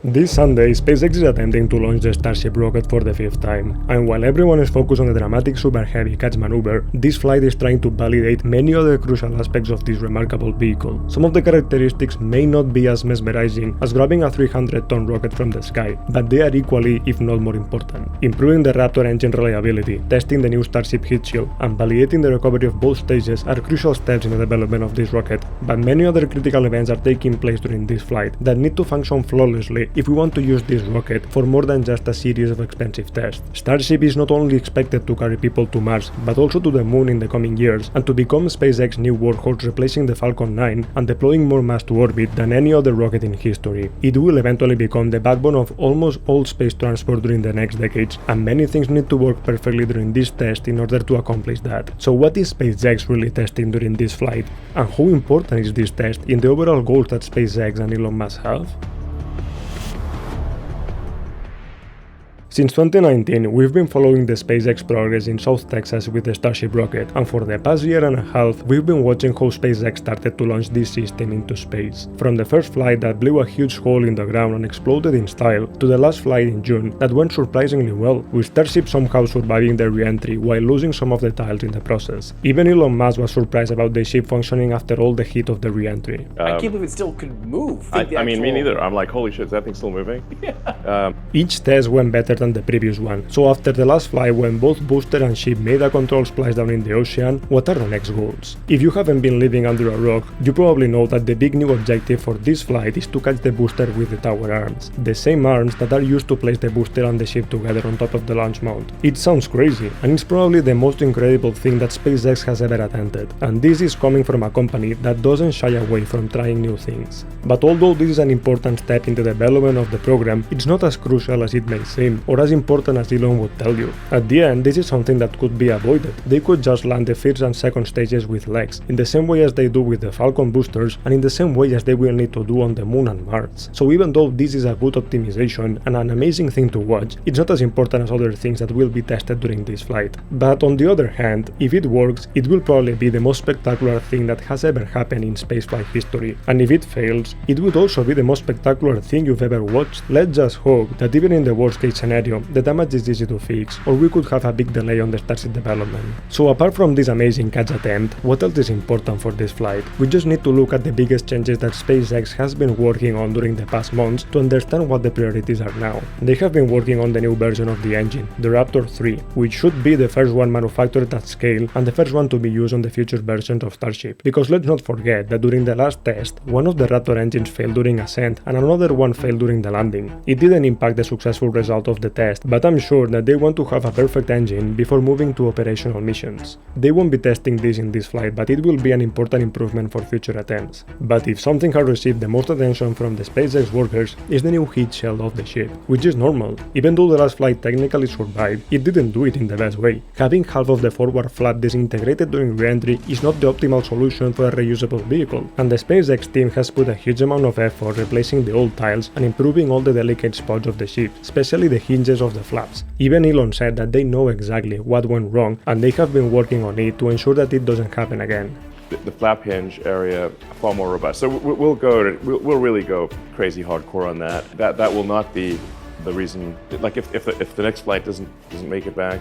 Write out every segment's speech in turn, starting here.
This Sunday, SpaceX is attempting to launch the Starship rocket for the 5th time, and while everyone is focused on the dramatic Super Heavy catch maneuver, this flight is trying to validate many other crucial aspects of this remarkable vehicle. Some of the characteristics may not be as mesmerizing as grabbing a 300-ton rocket from the sky, but they are equally, if not more important. Improving the Raptor engine reliability, testing the new Starship heat shield, and validating the recovery of both stages are crucial steps in the development of this rocket, but many other critical events are taking place during this flight that need to function flawlessly if we want to use this rocket for more than just a series of expensive tests. Starship is not only expected to carry people to Mars, but also to the Moon in the coming years, and to become SpaceX's new workhorse, replacing the Falcon 9 and deploying more mass to orbit than any other rocket in history. It will eventually become the backbone of almost all space transport during the next decades, and many things need to work perfectly during this test in order to accomplish that. So what is SpaceX really testing during this flight? And how important is this test in the overall goals that SpaceX and Elon Musk have? Since 2019, we've been following the SpaceX progress in South Texas with the Starship rocket, and for the past year and a half, we've been watching how SpaceX started to launch this system into space. From the first flight that blew a huge hole in the ground and exploded in style, to the last flight in June that went surprisingly well, with Starship somehow surviving the re-entry while losing some of the tiles in the process. Even Elon Musk was surprised about the ship functioning after all the heat of the re-entry. I can't believe it still could move. I mean, me neither. I'm like, holy shit, is that thing still moving? Yeah. Each test went better than the previous one, so after the last flight when both booster and ship made a control splashdown in the ocean, what are the next goals? If you haven't been living under a rock, you probably know that the big new objective for this flight is to catch the booster with the tower arms, the same arms that are used to place the booster and the ship together on top of the launch mount. It sounds crazy, and it's probably the most incredible thing that SpaceX has ever attempted, and this is coming from a company that doesn't shy away from trying new things. But although this is an important step in the development of the program, it's not as crucial as it may seem, or as important as Elon would tell you. At the end, this is something that could be avoided. They could just land the first and second stages with legs, in the same way as they do with the Falcon boosters, and in the same way as they will need to do on the Moon and Mars. So even though this is a good optimization and an amazing thing to watch, it's not as important as other things that will be tested during this flight. But on the other hand, if it works, it will probably be the most spectacular thing that has ever happened in spaceflight history. And if it fails, it would also be the most spectacular thing you've ever watched. Let's just hope that even in the worst case scenario, the damage is easy to fix, or we could have a big delay on the Starship development. So apart from this amazing catch attempt, what else is important for this flight? We just need to look at the biggest changes that SpaceX has been working on during the past months to understand what the priorities are now. They have been working on the new version of the engine, the Raptor 3, which should be the first one manufactured at scale and the first one to be used on the future versions of Starship. Because let's not forget that during the last test, one of the Raptor engines failed during ascent and another one failed during the landing. It didn't impact the successful result of the test, but I'm sure that they want to have a perfect engine before moving to operational missions. They won't be testing this in this flight, but it will be an important improvement for future attempts. But if something has received the most attention from the SpaceX workers, is the new heat shield of the ship, which is normal. Even though the last flight technically survived, it didn't do it in the best way. Having half of the forward flap disintegrated during re-entry is not the optimal solution for a reusable vehicle, and the SpaceX team has put a huge amount of effort replacing the old tiles and improving all the delicate spots of the ship, especially the hinges of the flaps. Even Elon said that they know exactly what went wrong and they have been working on it to ensure that it doesn't happen again. The flap hinge area far more robust. So we'll really go crazy hardcore on that. That will not be the reason. Like if the next flight doesn't make it back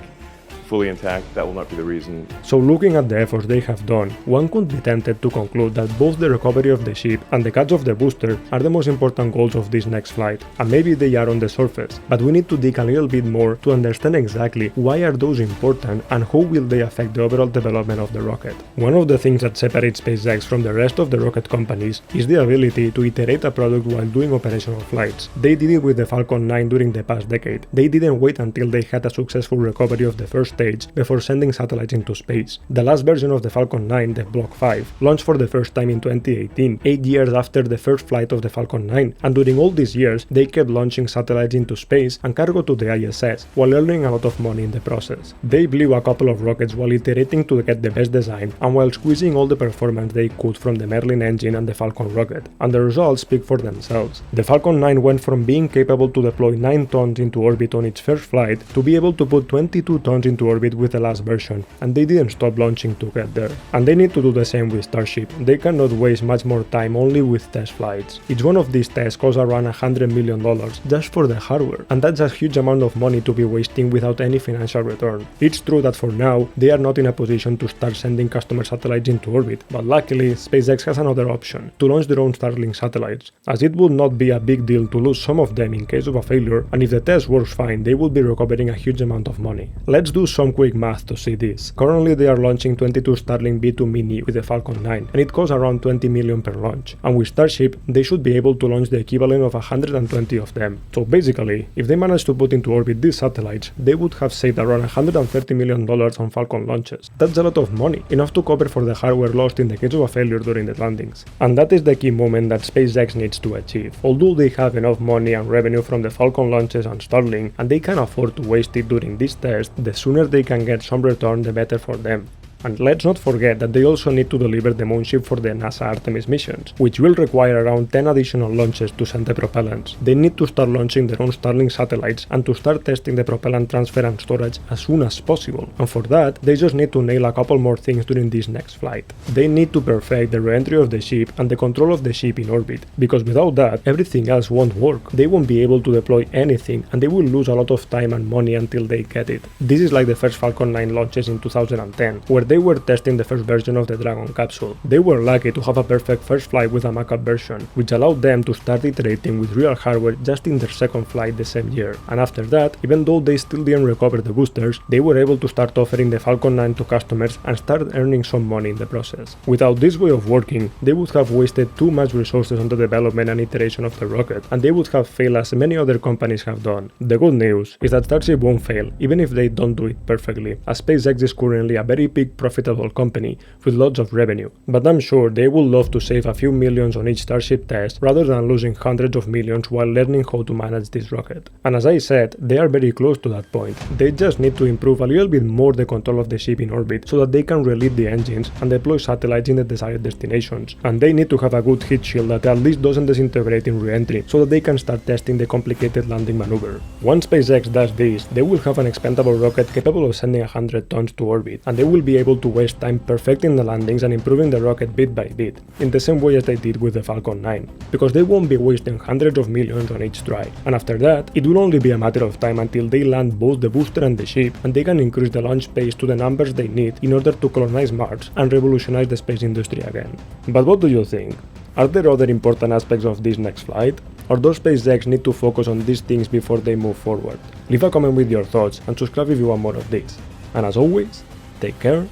fully intact, that will not be the reason. So looking at the efforts they have done, one could be tempted to conclude that both the recovery of the ship and the catch of the booster are the most important goals of this next flight, and maybe they are on the surface, but we need to dig a little bit more to understand exactly why are those important and how will they affect the overall development of the rocket. One of the things that separates SpaceX from the rest of the rocket companies is the ability to iterate a product while doing operational flights. They did it with the Falcon 9 during the past decade. They didn't wait until they had a successful recovery of the first stage before sending satellites into space. The last version of the Falcon 9, the Block 5, launched for the first time in 2018, 8 years after the first flight of the Falcon 9, and during all these years, they kept launching satellites into space and cargo to the ISS, while earning a lot of money in the process. They blew a couple of rockets while iterating to get the best design, and while squeezing all the performance they could from the Merlin engine and the Falcon rocket, and the results speak for themselves. The Falcon 9 went from being capable to deploy 9 tons into orbit on its first flight to be able to put 22 tons into into orbit with the last version, and they didn't stop launching to get there. And they need to do the same with Starship. They cannot waste much more time only with test flights. Each one of these tests costs around $100 million just for the hardware, and that's a huge amount of money to be wasting without any financial return. It's true that for now, they are not in a position to start sending customer satellites into orbit, but luckily, SpaceX has another option, to launch their own Starlink satellites, as it would not be a big deal to lose some of them in case of a failure, and if the test works fine, they will be recovering a huge amount of money. Let's do some quick math to see this. Currently, they are launching 22 Starlink V2 Mini with the Falcon 9, and it costs around $20 million per launch, and with Starship, they should be able to launch the equivalent of 120 of them. So basically, if they manage to put into orbit these satellites, they would have saved around $130 million on Falcon launches. That's a lot of money, enough to cover for the hardware lost in the case of a failure during the landings. And that is the key moment that SpaceX needs to achieve. Although they have enough money and revenue from the Falcon launches and Starlink, and they can afford to waste it during this test, the sooner they can get some return, the better for them. And let's not forget that they also need to deliver the moonship for the NASA Artemis missions, which will require around 10 additional launches to send the propellants. They need to start launching their own Starlink satellites and to start testing the propellant transfer and storage as soon as possible. And for that, they just need to nail a couple more things during this next flight. They need to perfect the re-entry of the ship and the control of the ship in orbit, because without that, everything else won't work. They won't be able to deploy anything, and they will lose a lot of time and money until they get it. This is like the first Falcon 9 launches in 2010, where they were testing the first version of the Dragon capsule. They were lucky to have a perfect first flight with a mock-up version, which allowed them to start iterating with real hardware just in their second flight the same year. And after that, even though they still didn't recover the boosters, they were able to start offering the Falcon 9 to customers and start earning some money in the process. Without this way of working, they would have wasted too much resources on the development and iteration of the rocket, and they would have failed as many other companies have done. The good news is that Starship won't fail, even if they don't do it perfectly, as SpaceX is currently a very big profitable company with lots of revenue, but I'm sure they would love to save a few millions on each Starship test rather than losing hundreds of millions while learning how to manage this rocket. And as I said, they are very close to that point. They just need to improve a little bit more the control of the ship in orbit so that they can relieve the engines and deploy satellites in the desired destinations. And they need to have a good heat shield that at least doesn't disintegrate in re-entry so that they can start testing the complicated landing maneuver. Once SpaceX does this, they will have an expendable rocket capable of sending 100 tons to orbit, and they will be able to waste time perfecting the landings and improving the rocket bit by bit, in the same way as they did with the Falcon 9, because they won't be wasting hundreds of millions on each try. And after that, it will only be a matter of time until they land both the booster and the ship, and they can increase the launch pace to the numbers they need in order to colonize Mars and revolutionize the space industry again. But what do you think? Are there other important aspects of this next flight? Or does SpaceX need to focus on these things before they move forward? Leave a comment with your thoughts and subscribe if you want more of this. And as always, take care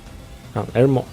and learn more.